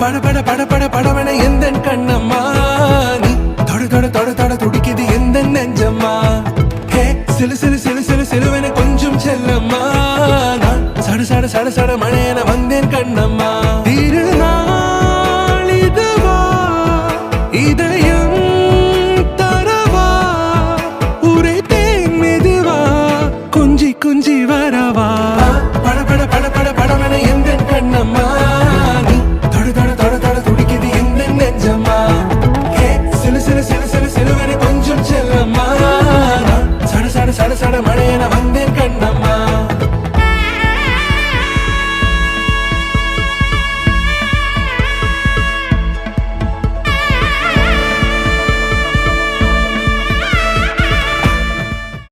பட பட பட பட படவன எந்த கண்ணம்மா நீ தொட தொட தொட தொட துடிக்குது எந்த நெஞ்சம்மா ஹே சிலு சிலு சிலு சிலு சிலுவன கொஞ்சம் செல்லம்மா நான் சட சட சட சட